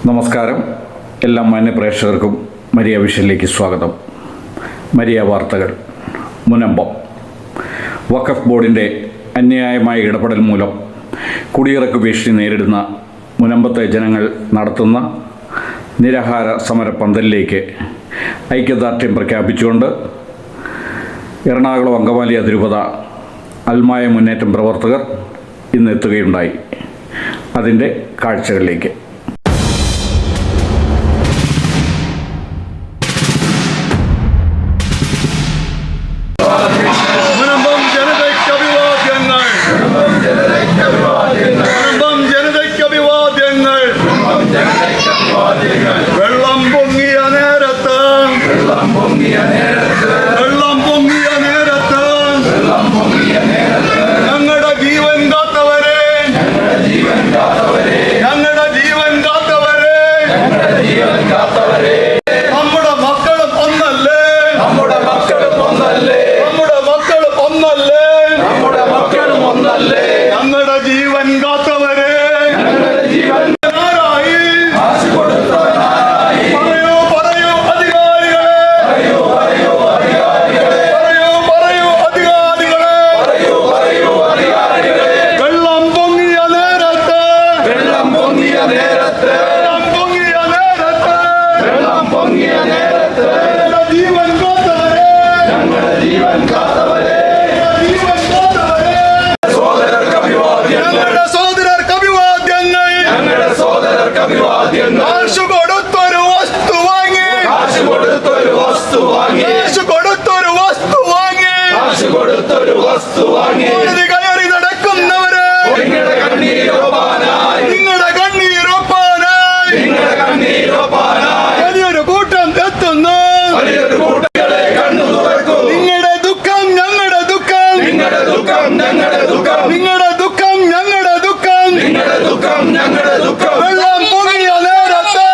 നമസ്കാരം. എല്ലാ മാന്യ പ്രേക്ഷകർക്കും മരിയ വിഷനിലേക്ക് സ്വാഗതം. മരിയ വാർത്തകൾ. മുനമ്പം വഖഫ് ബോർഡിൻ്റെ അന്യായമായ ഇടപെടൽ മൂലം കുടിയിറക്ക് ഭീഷണി നേരിടുന്ന മുനമ്പത്തെ ജനങ്ങൾ നടത്തുന്ന നിരാഹാര സമര പന്തലിലേക്ക് ഐക്യദാർഢ്യം പ്രഖ്യാപിച്ചുകൊണ്ട് എറണാകുളം അങ്കമാലി അതിരൂപത അൽമായ മുന്നേറ്റം പ്രവർത്തകർ ഇന്ന് എത്തുകയുണ്ടായി. അതിൻ്റെ കാഴ്ചകളിലേക്ക്. വെള്ളം പൊങ്ങിയ നേരത്ത് ഞങ്ങളുടെ ജീവൻ കാത്തവരെ നമ്മുടെ മക്കളും ഒന്നല്ലേ ഞങ്ങളുടെ ജീവൻ കാത്തവരെ കയറി നടക്കുന്നവരെ നിങ്ങളുടെ കണ്ണീരൊപ്പാനായി വലിയൊരു കൂട്ടം എത്തുന്നു. നിങ്ങളുടെ ദുഃഖം ഞങ്ങളുടെ ദുഃഖം, നിങ്ങളുടെ ദുഃഖം ഞങ്ങളുടെ ദുഃഖം. വെള്ളം പൊങ്ങിയ നേരത്ത്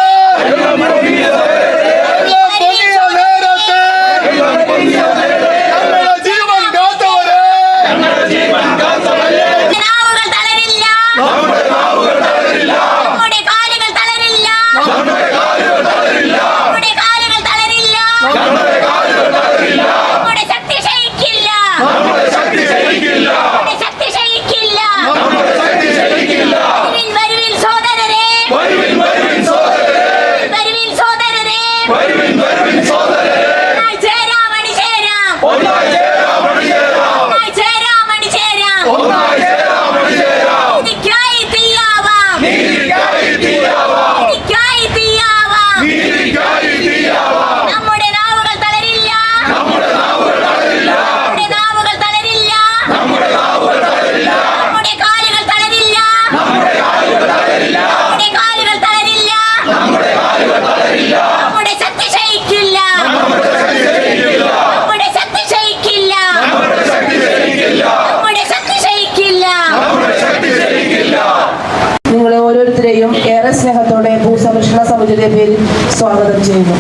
ഏറെ സ്നേഹത്തോടെ ഭൂസംരക്ഷണ സമിതിയുടെ പേരിൽ സ്വാഗതം ചെയ്യുന്നു.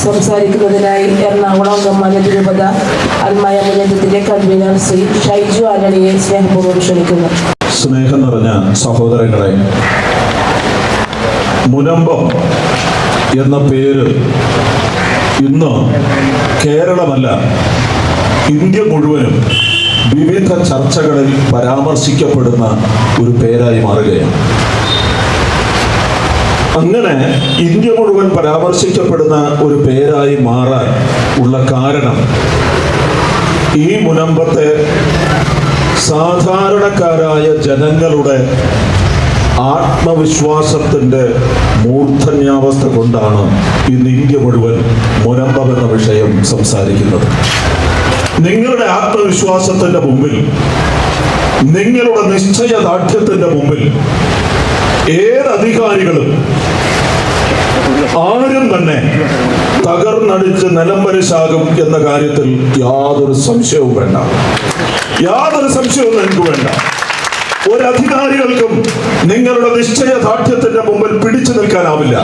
സംസാരിക്കുന്നതിനായി എറണാകുളം അങ്കമാലി അതിരൂപത അൽമായ മുന്നേറ്റത്തിന്റെ കൺവീനർ ശ്രീ ഷൈജു ആന്റണിയെ സ്നേഹപൂർവ്വം ക്ഷണിക്കുന്നു. സ്നേഹം നിറഞ്ഞ സഹോദരങ്ങളെ, മുനമ്പം എന്ന പേര് ഇന്ന് കേരളമല്ല ഇന്ത്യ മുഴുവനും വിവിധ ചർച്ചകളിൽ പരാമർശിക്കപ്പെടുന്ന ഒരു പേരായി മാറുകയാണ്. അങ്ങനെ ഇന്ത്യ മുഴുവൻ പരാമർശിക്കപ്പെടുന്ന ഒരു പേരായി മാറാൻ ഉള്ള കാരണം ഈ മുനമ്പത്തെ സാധാരണക്കാരായ ജനങ്ങളുടെ ആത്മവിശ്വാസത്തിൻ്റെ മൂർധന്യാവസ്ഥ കൊണ്ടാണ് ഇന്ന് ഇന്ത്യ മുഴുവൻ മുനമ്പം എന്ന വിഷയം സംസാരിക്കുന്നത്. നിങ്ങളുടെ ആത്മവിശ്വാസത്തിന്റെ മുമ്പിൽ, നിങ്ങളുടെ നിശ്ചയദാർഢ്യത്തിന്റെ മുമ്പിൽ ഏതധികാരികളും ആരും തന്നെ തകർന്നടിച്ച് നിലംപരിശാകും എന്ന കാര്യത്തിൽ യാതൊരു സംശയവും വേണ്ട. നിങ്ങൾക്ക് വേണ്ട. ഒരധികാരികൾക്കും നിങ്ങളുടെ നിശ്ചയദാർഢ്യത്തിന്റെ മുമ്പിൽ പിടിച്ചു നിൽക്കാനാവില്ല.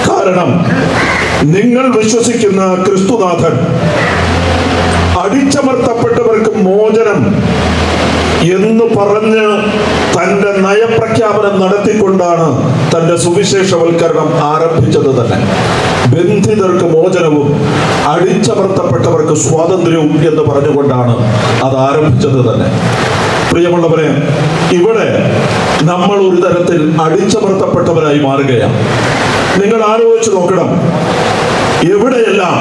കാരണം നിങ്ങൾ വിശ്വസിക്കുന്ന ക്രിസ്തുനാഥൻ അടിച്ചമർത്തപ്പെട്ടവർക്ക് മോചനം എന്ന് പറഞ്ഞ് തന്റെ നയപ്രഖ്യാപനം നടത്തിക്കൊണ്ടാണ് തന്റെ സുവിശേഷവൽക്കരണം ആരംഭിച്ചത് തന്നെ. ബന്ധിതർക്ക് മോചനവും അടിച്ചമർത്തപ്പെട്ടവർക്ക് സ്വാതന്ത്ര്യവും എന്ന് പറഞ്ഞുകൊണ്ടാണ് അത് ആരംഭിച്ചത് തന്നെ. പ്രിയമുള്ളവരെ, ഇവിടെ നമ്മൾ ഒരു തരത്തിൽ അടിച്ചമർത്തപ്പെട്ടവരായി മാറുകയാണ്. നിങ്ങൾ ആലോചിച്ച് നോക്കണം, എവിടെയെല്ലാം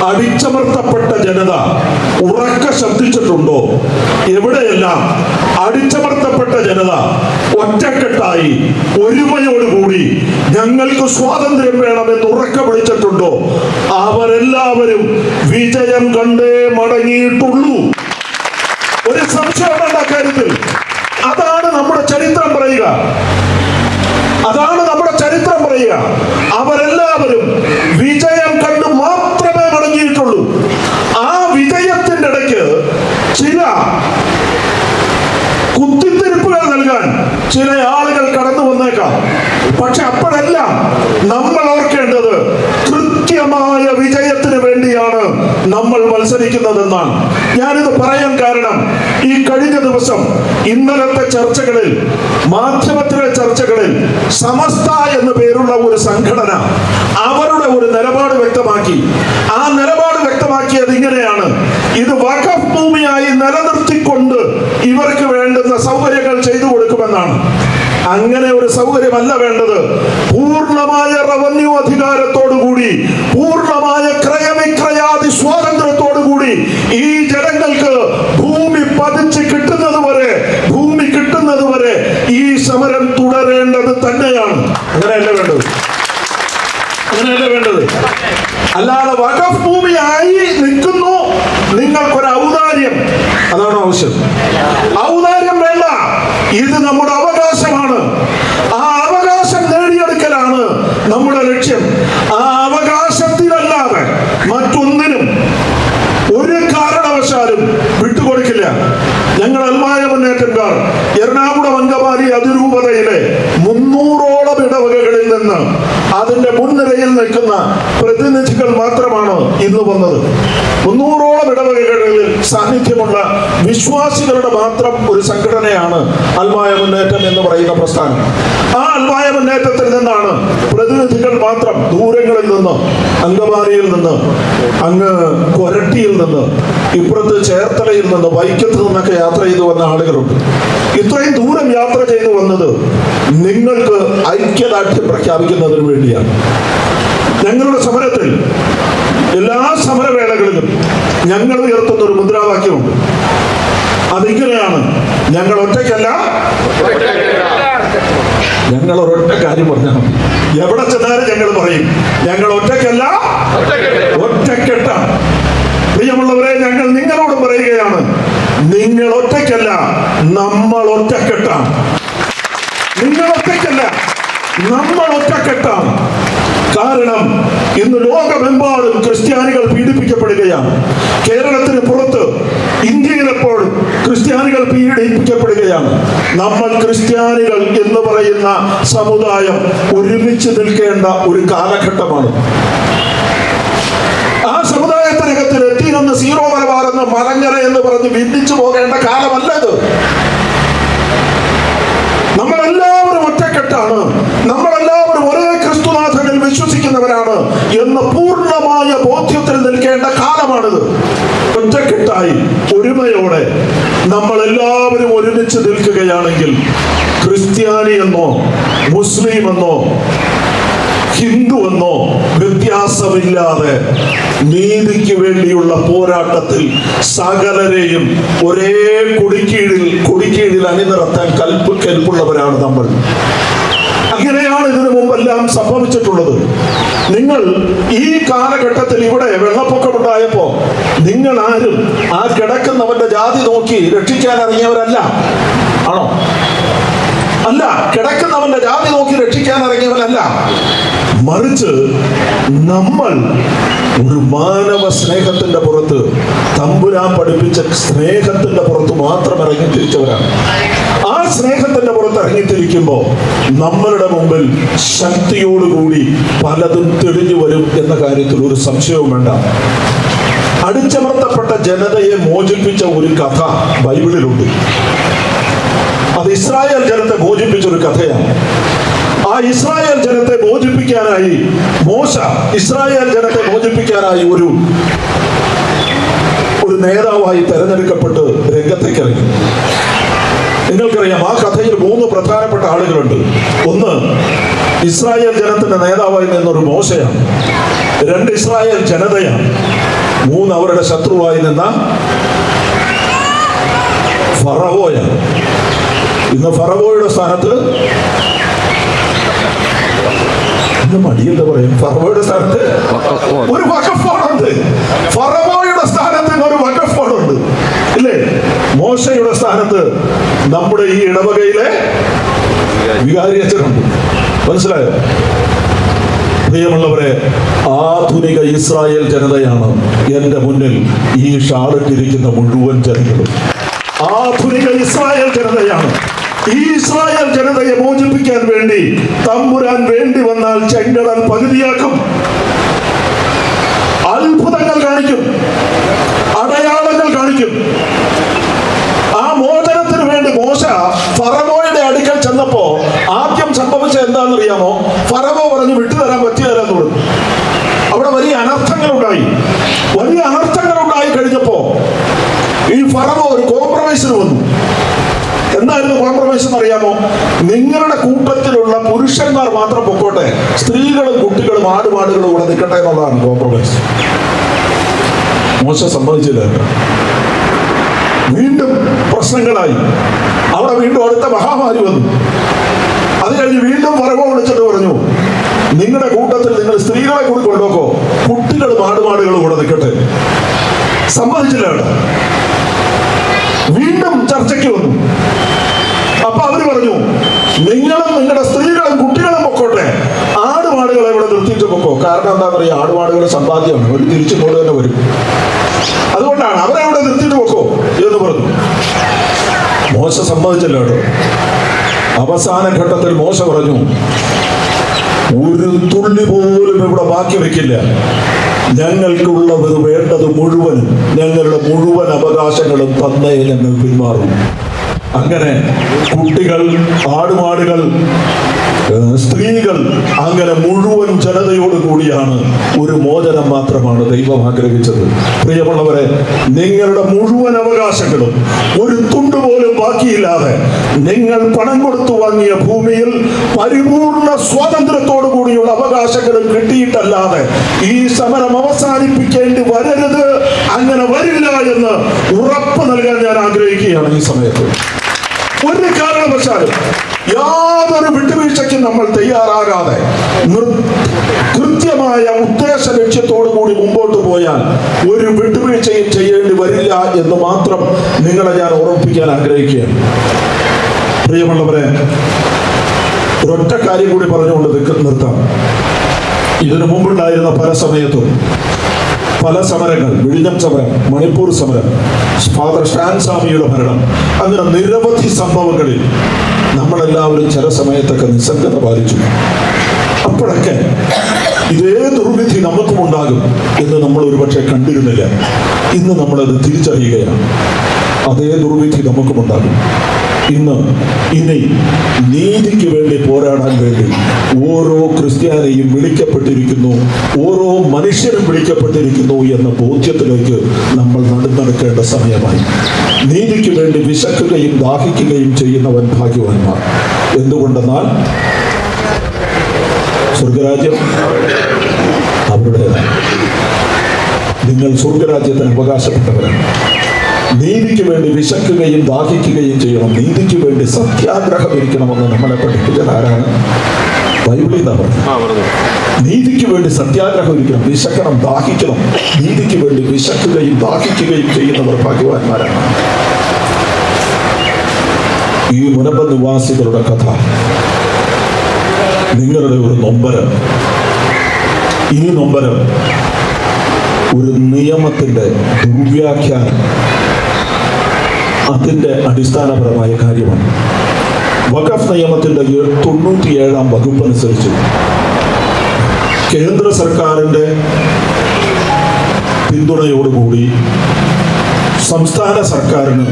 അടിച്ചമർത്തപ്പെട്ട ജനത ഉറക്ക ശബ്ദിച്ചിട്ടുണ്ടോ, എവിടെയെല്ലാം അടിച്ചമർത്തപ്പെട്ട ജനത ഒറ്റക്കെട്ടായി ഒരുമയോടുകൂടി ഞങ്ങൾക്ക് സ്വാതന്ത്ര്യം വേണമെന്ന് ഉറക്ക വിളിച്ചിട്ടുണ്ടോ, അവരെല്ലാവരും വിജയം കണ്ടേ മടങ്ങിയിട്ടുള്ളൂ. ഒരു സംശയം വേണ്ട കാര്യത്തിൽ. അതാണ് നമ്മുടെ ചരിത്രം പറയുക. അതാണ് നമ്മുടെ ചരിത്രം പറയുക. അവരെല്ലാവരും വിജയം കണ്ട് മാത്രമേ മടങ്ങിയിട്ടുള്ളൂ. ആ വിജയത്തിന്റെ ഇടയ്ക്ക് ചില കുത്തിത്തിരിപ്പുകൾ നൽകാൻ ചില ആളുകൾ കടന്നു വന്നേക്കാം. പക്ഷെ അപ്പോഴെല്ലാം നമ്മൾ ഓർക്കേണ്ടത് കൃത്യമായ വിജയത്തിന് വേണ്ടിയാണ് നമ്മൾ മത്സരിക്കുന്നതെന്നാണ്. ഞാനിത് പറയാൻ കാരണം, ഈ കഴിഞ്ഞ ദിവസം ഇന്നലത്തെ ചർച്ചകളിൽ, മാധ്യമത്തിലെ ചർച്ചകളിൽ സമസ്ത എന്ന പേരുള്ള ഒരു സംഘടന അവരുടെ ഒരു നിലപാട് വ്യക്തമാക്കി. ആ നിലപാട് വ്യക്തമാക്കിയത് ഇങ്ങനെയാണ്: ഇത് വഖഫ് ഭൂമിയായി നിലനിർത്തിക്കൊണ്ട് ഇവർക്ക് വേണ്ടുന്ന സൗകര്യങ്ങൾ ചെയ്തു കൊടുക്കുമെന്നാണ്. അങ്ങനെ ഒരു സൗകര്യമല്ല വേണ്ടത്. പൂർണ്ണമായ റവന്യൂ അധികാരത്തോടുകൂടി, പൂർണ്ണമായ ക്രയവിക്രയാദി സ്വാതന്ത്ര്യത്തോടുകൂടി ഈ ജനങ്ങൾക്ക് ഭൂമി പതിച്ച് കിട്ടുന്നത് വരെ ഈ സമരം തുടരേണ്ടത് തന്നെയാണ്. അങ്ങനെയല്ല വേണ്ടത്. അല്ലാതെ വഖഫ് ഭൂമിയായി നിൽക്കുന്നു, നിങ്ങൾക്കൊരു ഔദാര്യം, അതാണ് ആവശ്യം. ഔദാര്യം വേണ്ട, ഇത് നമ്മുടെ അവകാശമാണ്. ആ അവകാശം നേടിയെടുക്കലാണ് നമ്മുടെ ലക്ഷ്യം. ആ അവകാശത്തിലല്ലാതെ മറ്റൊന്നിനും ഒരു കാരണവശാലും വിട്ടുകൊടുക്കില്ല. ഞങ്ങൾ അൽമായ മുന്നേറ്റക്കാർ എറണാകുളം അങ്കമാലി അതിരൂപതയിലെ 300ഓളം ഇടവകകളിൽ നിന്ന് അതിന്റെ മുൻനിരയിൽ നിൽക്കുന്ന പ്രതിനിധികൾ മാത്രമാണ് ഇന്ന് വന്നത്. 300ഓളം ഇടവകകളിൽ സാന്നിധ്യമുള്ള വിശ്വാസികളുടെ മാത്രം ഒരു സംഘടനയാണ് അൽമായ മുന്നേറ്റം എന്ന് പറയുന്ന പ്രസ്ഥാനം. ആ അൽമായ മുന്നേറ്റത്തിൽ നിന്നാണ് പ്രതിനിധികൾ മാത്രം ദൂരങ്ങളിൽ നിന്ന്, അങ്കമാലിയിൽ നിന്ന്, അങ്ങ് കൊരട്ടിയിൽ നിന്ന്, ഇപ്പുറത്ത് ചേർത്തലയിൽ നിന്ന്, വൈക്കത്ത് നിന്നൊക്കെ യാത്ര ചെയ്തു വന്ന ആളുകളുണ്ട്. ഇത്രയും ദൂരം യാത്ര ചെയ്തു വന്നത് നിങ്ങൾക്ക് ഐക്യദാർഢ്യം പ്രഖ്യാപിക്കുന്നതിന് വേണ്ടിയാണ്. ഞങ്ങളുടെ സമരത്തിൽ എല്ലാ സമരവേളകളിലും ഞങ്ങൾ ഉയർത്തുന്ന ഒരു മുദ്രാവാക്യമുണ്ട്. അതിങ്ങനെയാണ്: ഞങ്ങൾ ഒറ്റയ്ക്കല്ല. ഞങ്ങൾ ഒരൊറ്റ കാര്യം പറഞ്ഞാൽ മതി. എവിടെ ചെന്നാലും ഞങ്ങൾ പറയും, ഞങ്ങൾ ഒറ്റയ്ക്കല്ല, ഒറ്റക്കെട്ടാണ്. പ്രിയമുള്ളവരെ, ഞങ്ങൾ നിങ്ങളോട് പറയുകയാണ്, നിങ്ങൾ ഒറ്റയ്ക്കല്ല, നമ്മൾ ഒറ്റക്കെട്ടാണ്. നിങ്ങൾ ഒറ്റയ്ക്കല്ല, നമ്മൾ ഒറ്റക്കെട്ടാണ്. കാരണം ഇന്ന് ലോകമെമ്പാടും ക്രിസ്ത്യാനികൾ പീഡിപ്പിക്കപ്പെടുകയാണ്. കേരളത്തിന് പുറത്ത്, ഇന്ത്യയിലെപ്പോഴും ക്രിസ്ത്യാനികൾ പീഡിപ്പിക്കപ്പെടുകയാണ്. നമ്മൾ ക്രിസ്ത്യാനികൾ എന്ന് പറയുന്ന സമുദായം ഒരുമിച്ച് നിൽക്കേണ്ട ഒരു കാലഘട്ടമാണ്. ആ സമുദായത്തിനകത്തിൽ എത്തിയെന്ന് സീറോ മലബാർ എന്ന മലങ്കര എന്ന് പറഞ്ഞ് ഭിന്നിച്ചു പോകേണ്ട കാലമല്ല ഇത്. നമ്മളെല്ലാവരും ഒറ്റക്കെട്ടാണ്, നമ്മളെല്ലാവരും ഒരേ ക്രിസ്തുനാഥനിൽ വിശ്വസിക്കുന്നവരാണ് എന്ന പൂർണ്ണമായ ബോധ്യത്തിൽ നിൽക്കേണ്ട കാലമാണിത്. ഒറ്റക്കെട്ടായി ഒരുമയോടെ നമ്മളെല്ലാവരും ഒരുമിച്ച് നിൽക്കുകയാണെങ്കിൽ ക്രിസ്ത്യാനി എന്നോ മുസ്ലിം എന്നോ ഹിന്ദു എന്നോ വ്യത്യാസമില്ലാതെ നീതിക്ക് വേണ്ടിയുള്ള പോരാട്ടത്തിൽ സകലരെയും ഒരേ കൊടിക്കീഴിൽ അണിനിരത്താൻ കെൽപ്പുള്ളവരാണ് നമ്മൾ. അങ്ങനെയാണ് ഇതിനു മുമ്പെല്ലാം സംഭവിച്ചിട്ടുള്ളത്. നിങ്ങൾ ഈ കാലഘട്ടത്തിൽ ഇവിടെ വെള്ളപ്പൊക്കമുണ്ടായപ്പോ നിങ്ങൾ ആരും ആ കിടക്കുന്നവന്റെ ജാതി നോക്കി രക്ഷിക്കാൻ ഇറങ്ങിയവരല്ല. ആണോ? അല്ല, കിടക്കുന്നവന്റെ ജാതി നോക്കി രക്ഷിക്കാൻ ഇറങ്ങിയവരല്ല. മറിച്ച് നമ്മൾ ഒരു മാനവ സ്നേഹത്തിന്റെ പുറത്ത്, തമ്പുരാൻ പഠിപ്പിച്ച സ്നേഹത്തിന്റെ പുറത്ത് മാത്രം ഇറങ്ങി തിരിച്ചവരാണ്. ആ സ്നേഹത്തിന്റെ പുറത്ത് ഇറങ്ങി ഇറങ്ങിത്തിരിക്കുമ്പോൾ നമ്മളുടെ മുമ്പിൽ ശക്തിയോടുകൂടി പലതും തെളിഞ്ഞു വരും എന്ന കാര്യത്തിൽ ഒരു സംശയവും വേണ്ട. അടിച്ചമർത്തപ്പെട്ട ജനതയെ മോചിപ്പിച്ച ഒരു കഥ ബൈബിളിലുണ്ട്. അത് ഇസ്രായേൽ ജനത്തെ മോചിപ്പിച്ച ഒരു കഥയാണ്. ആ ഇസ്രായേൽ ജനത്തെ മോചിപ്പിക്കാനായി മോശ ഇസ്രായേൽ ജനത്തെ മോചിപ്പിക്കാനായി ഒരു നേതാവായി തെരഞ്ഞെടുക്കപ്പെട്ട് രംഗത്തേക്ക് ഇറങ്ങി. നിങ്ങൾക്കറിയാം, ആ കഥയിൽ 3 പ്രധാനപ്പെട്ട ആളുകളുണ്ട്. ഒന്ന്, ഇസ്രായേൽ ജനത്തിന്റെ നേതാവായി നിന്നൊരു മോശയാണ്. 2, ഇസ്രായേൽ ജനതയാണ്. 3, അവരുടെ ശത്രുവായി നിന്ന ഫറവോയാണ്. ഇന്ന് ഫറവോയുടെ സ്ഥാനത്ത് മടിയെന്താ പറയും, ഫറവോയുടെ സ്ഥാനത്ത് ഒരു വഖഫുണ്ട്. ഫറവോയുടെ സ്ഥാനത്ത് ഒരു വഖഫുണ്ട്, ഇല്ലേ? മോശയുടെ സ്ഥാനത്ത് നമ്മുടെ ഈ ഇടവകയിലെ വികാരിയച്ഛനുണ്ട്. മനസ്സിലായോ? പ്രിയമുള്ളവരെ, ആധുനിക ഇസ്രായേൽ ജനതയാണ് എൻ്റെ മുന്നിൽ ഈ ഷാളിട്ടിരിക്കുന്ന മുഴുവൻ ജനങ്ങളും. ആധുനിക ഇസ്രായേൽ ജനതയാണ്. ഈ ഇസ്രായേൽ ജനതയെ മോചിപ്പിക്കാൻ വേണ്ടി തമ്പുരാൻ വേണ്ടി വന്നാൽ ചെങ്കടൽ പകുതിയാക്കും, അത്ഭുതങ്ങൾ കാണിക്കും, അടയാളങ്ങൾ കാണിക്കും. ആ മോചനത്തിന് വേണ്ടി മോശ ഫറവോയുടെ അടുക്കൽ ചെന്നപ്പോ ആദ്യം സംഭവിച്ച എന്താണെന്നറിയാമോ? ഫറവോ പറഞ്ഞു വിട്ടുതരാൻ പറ്റുകയില്ലെന്ന് പറഞ്ഞു. അവിടെ വലിയ അനർത്ഥങ്ങൾ ഉണ്ടായി. വലിയ അനർത്ഥങ്ങൾ ഉണ്ടായി കഴിഞ്ഞപ്പോ ഈ ഫറവോ ഒരു കോംപ്രമൈസിന് വന്നു. എന്തായിരുന്നു കോംപ്രമൈസ് എന്നറിയാമോ? നിങ്ങളുടെ കൂട്ടത്തിലുള്ള പുരുഷന്മാർ മാത്രം പൊക്കോട്ടെ, സ്ത്രീകളും കുട്ടികളും ആടുമാടുകളും കൂടെ നിൽക്കട്ടെ എന്നുള്ളതാണ് കോംപ്രമൈസ്. മോശ സമ്മതിച്ചില്ല. വീണ്ടും പ്രശ്നങ്ങളായി. അവിടെ വീണ്ടും അടുത്ത മഹാമാരി വന്നു. അത് കഴിഞ്ഞ് വീണ്ടും ഫറവോ വിളിച്ചിട്ട് പറഞ്ഞു, നിങ്ങളുടെ കൂട്ടത്തിൽ നിങ്ങൾ സ്ത്രീകളെ കൂടി കൊണ്ടുപോക്കോ, കുട്ടികളും ആടുമാടുകളും കൂടെ നിൽക്കട്ടെ. സമ്മതിച്ചില്ല. വീണ്ടും ചർച്ചയ്ക്ക് വന്നു. അപ്പൊ അവര് പറഞ്ഞു, നിങ്ങളും നിങ്ങളുടെ സ്ത്രീകളും കുട്ടികളും പൊക്കോട്ടെ, ആടുമാടുകളെ ഇവിടെ നിർത്തിയിട്ട് പൊക്കോ. കാരണം എന്താ പറയുക, ആടുമാടുകളുടെ സമ്പാദ്യമാണ്, ഒരു തിരിച്ചിങ്ങോട്ട് തന്നെ വരും. അതുകൊണ്ടാണ് അവരെ ഇവിടെ നിർത്തിയിട്ട് പൊക്കോ എന്ന് പറഞ്ഞു. മോശ സമ്മതിച്ചല്ലോ കേട്ടോ. അവസാന ഘട്ടത്തിൽ മോശ പറഞ്ഞു, ഒരു തുള്ളി പോലും ഇവിടെ ബാക്കി വെക്കില്ല. ഞങ്ങൾക്കുള്ളത് വേണ്ടത് മുഴുവൻ, ഞങ്ങളുടെ മുഴുവൻ അവകാശങ്ങളും തന്നേ ഞങ്ങൾ പിന്മാറും. അങ്ങനെ കുട്ടികൾ, ആടുമാടുകൾ, സ്ത്രീകൾ, അങ്ങനെ മുഴുവൻ ജനതയോട് കൂടിയാണ് ഒരു മോചനം മാത്രമാണ് ദൈവം ആഗ്രഹിച്ചത്. പ്രിയമുള്ളവരെ, നിങ്ങളുടെ മുഴുവൻ അവകാശങ്ങളും ഒരു തുണ്ടുപോലും ബാക്കിയില്ലാതെ നിങ്ങൾ പണം കൊടുത്തു വാങ്ങിയ ഭൂമിയിൽ പരിപൂർണ സ്വാതന്ത്ര്യത്തോടു കൂടിയുള്ള അവകാശങ്ങളും കിട്ടിയിട്ടല്ലാതെ ഈ സമരം അവസാനിപ്പിക്കേണ്ടി വരരുത്. അങ്ങനെ വരില്ല എന്ന് ഉറപ്പ് നൽകാൻ ഞാൻ ആഗ്രഹിക്കുകയാണ് ഈ സമയത്ത്. ഒരു കാരണവശാലും യാതൊരു വിട്ടുവീഴ്ചയ്ക്കും നമ്മൾ തയ്യാറാകാതെ കൃത്യമായ ഉദ്ദേശ ലക്ഷ്യത്തോടു കൂടി മുമ്പോട്ട് പോയാൽ ഒരു വിട്ടുവീഴ്ചയും ചെയ്യേണ്ടി വരില്ല എന്ന് മാത്രം നിങ്ങളെ ഞാൻ ഓർമ്മിപ്പിക്കാൻ ആഗ്രഹിക്കുകയാണ്. പ്രിയമുള്ളവരെ, ഒരൊറ്റ കാര്യം കൂടി പറഞ്ഞുകൊണ്ട് നിർത്താം. ഇതിനു മുമ്പുണ്ടായിരുന്ന പല സമയത്തും പല സമരങ്ങൾ, വിഴിഞ്ഞം സമരം, മണിപ്പൂർ സമരം, ഫാദർ സ്റ്റാൻ സ്വാമിയുടെ ഭരണം, അങ്ങനെ നിരവധി സംഭവങ്ങളിൽ നമ്മളെല്ലാവരും ചില സമയത്തൊക്കെ നിസ്സംഗത പാലിച്ചു. അപ്പോഴൊക്കെ ഇതേ ദുർവിധി നമുക്കും ഉണ്ടാകും എന്ന് നമ്മൾ ഒരുപക്ഷെ കണ്ടിരുന്നില്ല. ഇന്ന് നമ്മളത് തിരിച്ചറിയുകയാണ്. അതേ ദുർവിധി നമുക്കുമുണ്ടാകും. ഇനി നീതിക്ക് വേണ്ടി പോരാടാൻ വേണ്ടി ഓരോ ക്രിസ്ത്യാനിയും വിളിക്കപ്പെട്ടിരിക്കുന്നു, ഓരോ മനുഷ്യരും വിളിക്കപ്പെട്ടിരിക്കുന്നു എന്ന ബോധ്യത്തിലേക്ക് നമ്മൾ നടന്നെടുക്കേണ്ട സമയമായി. നീതിക്ക് വേണ്ടി വിശക്കുകയും ദാഹിക്കുകയും ചെയ്യുന്നവൻ ഭാഗ്യവാന്മാർ. എന്തുകൊണ്ടെന്നാൽ സ്വർഗരാജ്യം അവരുടേതാണ്. നിങ്ങൾ സ്വർഗരാജ്യത്തിന് അവകാശപ്പെട്ടവരാണ്. നീതിക്ക് വേണ്ടി വിശക്കുകയും ദാഹിക്കുകയും ചെയ്യണം. നീതിക്ക് വേണ്ടി സത്യാഗ്രഹം ഇരിക്കണമെന്ന് നമ്മളെ പഠിപ്പിച്ചത് ആരാണ്? ബൈബിളിൽ നിന്നാണ് പറഞ്ഞത്. നീതിക്ക് വേണ്ടി സത്യാഗ്രഹം ഇരിക്കണം, വിശക്കണം, ദാഹിക്കണം. നീതിക്ക് വേണ്ടി വിശക്കുകയും ദാഹിക്കുകയും ചെയ്യുന്നവർ ഭാഗ്യവാന്മാരാണ്. ഈ മുനമ്പ നിവാസികളുടെ കഥ നിങ്ങളുടെ ഒരു നൊമ്പരം. ഈ നൊമ്പരം ഒരു നിയമത്തിന്റെ ദുർവ്യാഖ്യാനം, അതിൻ്റെ അടിസ്ഥാനപരമായ കാര്യമാണ്. വഖഫ് നിയമത്തിന്റെ 97-ാം വകുപ്പ് അനുസരിച്ച് കേന്ദ്ര സർക്കാരിന്റെ പിന്തുണയോടുകൂടി സംസ്ഥാന സർക്കാരിന്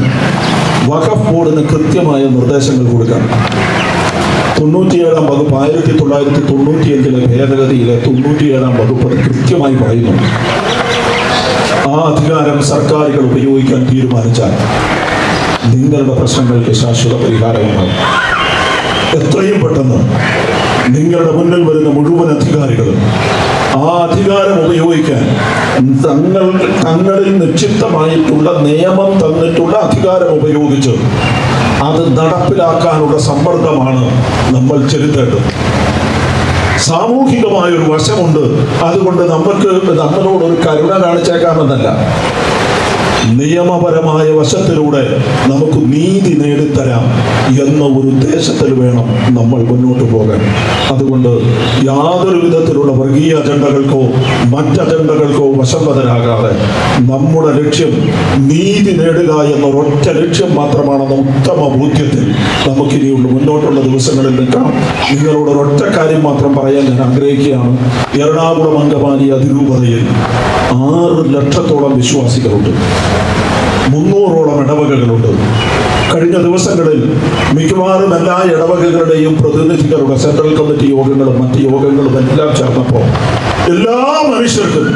വഖഫ് ബോർഡിന് കൃത്യമായ നിർദ്ദേശങ്ങൾ കൊടുക്കാം. 97-ാം വകുപ്പ് 1995-ലെ ഭേദഗതിയിലെ 97-ാം വകുപ്പ് അത് കൃത്യമായി പറയുന്നു. ആ അധികാരം സർക്കാരുകൾ ഉപയോഗിക്കാൻ തീരുമാനിച്ചാൽ നിങ്ങളുടെ പ്രശ്നങ്ങൾക്ക് ശാശ്വത പരിഹാരമുണ്ടാകും. എത്രയും പെട്ടെന്ന് നിങ്ങളുടെ മുന്നിൽ വരുന്ന മുഴുവൻ അധികാരികളും ആ അധികാരം ഉപയോഗിക്കാൻ തങ്ങളിൽ നിക്ഷിപ്തമായിട്ടുള്ള നിയമം തന്നിട്ടുള്ള അധികാരം ഉപയോഗിച്ച് അത് നടപ്പിലാക്കാനുള്ള സമ്മർദ്ദമാണ് നമ്മൾ ചെലുത്തേണ്ടത്. സാമൂഹികമായൊരു വശമുണ്ട്. അതുകൊണ്ട് നമ്മളോടൊരു കരുണ കാണിച്ചേക്കാമെന്നല്ല, നിയമപരമായ വശത്തിലൂടെ നമുക്ക് നീതി നേടിത്തരാം എന്ന ഒരു ഉദ്ദേശത്തിൽ വേണം നമ്മൾ മുന്നോട്ട് പോകാൻ. അതുകൊണ്ട് യാതൊരു വിധത്തിലുള്ള വർഗീയ അജണ്ടകൾക്കോ മറ്റജണ്ടകൾക്കോ വശംവദരാകാതെ നമ്മുടെ ലക്ഷ്യം നീതി നേടുക എന്നൊരൊറ്റ ലക്ഷ്യം മാത്രമാണെന്ന ഉത്തമ ബോധ്യത്തിൽ നമുക്കിനിയുള്ള മുന്നോട്ടുള്ള ദിവസങ്ങളിൽ നിൽക്കണം. നിങ്ങളോട് ഒരൊറ്റ കാര്യം മാത്രം പറയാൻ ഞാൻ ആഗ്രഹിക്കുകയാണ്. എറണാകുളം അങ്കമാലി അതിരൂപതയിൽ 6 ലക്ഷത്തോളം വിശ്വാസികളുണ്ട്. 300ഓളം ഇടവകകളുണ്ട്. കഴിഞ്ഞ ദിവസങ്ങളിൽ മിക്കവാറും എല്ലാ ഇടവകകളുടെയും പ്രതിനിധികളുടെ സെൻട്രൽ കമ്മിറ്റി യോഗങ്ങളും മറ്റ് യോഗങ്ങളും എല്ലാം ചേർന്നപ്പോൾ എല്ലാ മനുഷ്യർക്കും